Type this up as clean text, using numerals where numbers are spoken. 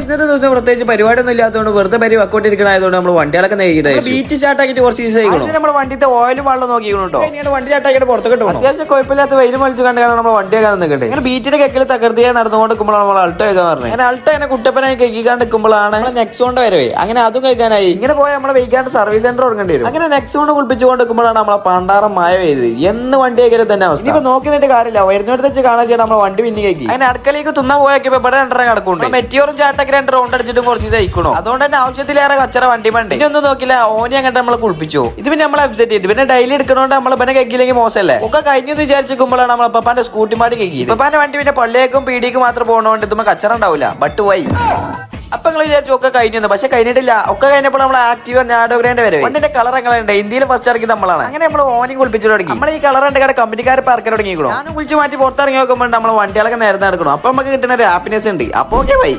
ഇന്നത്തെ ദിവസം പ്രത്യേകിച്ച് പരിപാടിയൊന്നും ഇല്ലാത്തതുകൊണ്ട് വെറുതെ പരി വക്കോട്ടിരിക്കണായതുകൊണ്ട് നമ്മൾ വണ്ടികളൊക്കെ നേരിട്ട് ബീറ്റ് സ്റ്റാർട്ട് ആക്കിയിട്ട് കുറച്ച് ദിവസം നമ്മൾ വണ്ടിന്റെ ഓയിലും വെള്ളം നോക്കിക്കോട്ടോ. വണ്ടി സ്റ്റാർട്ടാക്കിയിട്ട് പുറത്തൊക്കെ അത്യാവശ്യം കുഴപ്പമില്ലാത്ത വെയിലും വലിച്ചു കണ്ടാണ് നമ്മൾ വണ്ടിയൊക്കെ നിൽക്കട്ടെ. അങ്ങനെ ബീറ്റിന്റെ കെക്കിൽ തകർത്തിയായി നടന്നുകൊണ്ട് നിൽക്കുമ്പോഴാണ് നമ്മൾ അൾട്ടോ കേൾക്കാൻ പറഞ്ഞത്. അങ്ങനെ അൾട്ടോ അങ്ങനെ കുട്ടപ്പനായി കേൾക്കാണ്ട് നിൽക്കുമ്പോഴാണ് നെക്സോണ്ട് വരവേ. അങ്ങനെ അതും കേൾക്കാനായി ഇങ്ങനെ പോയാൽ നമ്മളെ വൈകാണ്ട് സർവീസ് സെന്റർ തുടങ്ങേണ്ടി വരും. അങ്ങനെ നെക്സോണ്ട് കുളിപ്പിച്ചുകൊണ്ട് നിൽക്കുമ്പോഴാണ് നമ്മളെ പണ്ടാറം മായ പെയ്ത് എന്ന് വണ്ടി കേൾക്കാൻ തന്നെ അവസ്ഥ. ഇപ്പൊ നോക്കിയിട്ട് കാര്യമില്ല, വരുന്നിടത്ത് വെച്ച് കാണാൻ ചെയ്യണം നമ്മളെ വണ്ടി പിന്നെ കേൾക്കി. അങ്ങനെ അടുക്കളയ്ക്ക് തുന്ന പോയപ്പോ ഇവിടെ രണ്ടര കിടക്കുന്നുണ്ട്. മെറ്റിയോറും ചാട്ടൊക്കെ 2 റൗണ്ട് അടിച്ചിട്ടും കുറച്ച് തയ്ക്കണോ. അതുകൊണ്ട് തന്നെ ആവശ്യത്തിലേറെ കച്ചറ വണ്ടി വേണ്ട. ഇനിയൊന്നും നോക്കില്ല, ഓനി അങ്ങോട്ട് നമ്മളെ കുളിപ്പിച്ചു. ഇത് പിന്നെ നമ്മളെ അപ്സെറ്റ് ചെയ്ത് പിന്നെ ഡെയിലി എടുക്കണോണ്ട് നമ്മളെ പിന്നെ കേക്കില്ലെങ്കിൽ മോശമല്ലേ. ഒക്കെ കഴിഞ്ഞു വിചാരിച്ചിരിക്കുമ്പോഴാണ് നമ്മളെ പപ്പാന്റെ സ്കൂട്ടി മാടി കേക്കി. പപ്പാന്റെ വണ്ടി പിന്നെ പള്ളിയേക്കും പീടിയേക്കും മാത്രം പോകണോണ്ട് ഇതുമ്പോ കച്ചറ ഉണ്ടാവില്ല. ബട്ട് വൈ അപ്പൊ നിങ്ങൾ വിചാരിച്ചു ഒക്കെ കഴിഞ്ഞു, പക്ഷെ കഴിഞ്ഞിട്ടില്ല. ഒക്കെ കഴിഞ്ഞപ്പോൾ നമ്മൾ ആക്റ്റീവ് നാഡോഗ്രാൻഡ് വരെ വണ്ടിന്റെ കളർ എങ്ങളുണ്ട്. ഇന്ത്യയിൽ ഫസ്റ്റ് ഇറക്കി നമ്മളാണ്. അങ്ങനെ നമ്മൾ ഓനി കുളിപ്പിച്ചു തുടങ്ങി. നമ്മൾ ഈ കളർ ഉണ്ട് കമ്പനിക്കാരെ പറക്കാൻ തുടങ്ങിക്കണോ. ഞാൻ കുളിച്ച് മാറ്റി പുറത്തിറങ്ങി നോക്കുമ്പോൾ നമ്മൾ വണ്ടികളൊക്കെ നേരത്തെ നടക്കണം. അപ്പൊ നമുക്ക് കിട്ടുന്ന ഒരു ഹാപ്പിനെസ് ഉണ്ട്. അപ്പൊ ഓക്കെ ബൈ.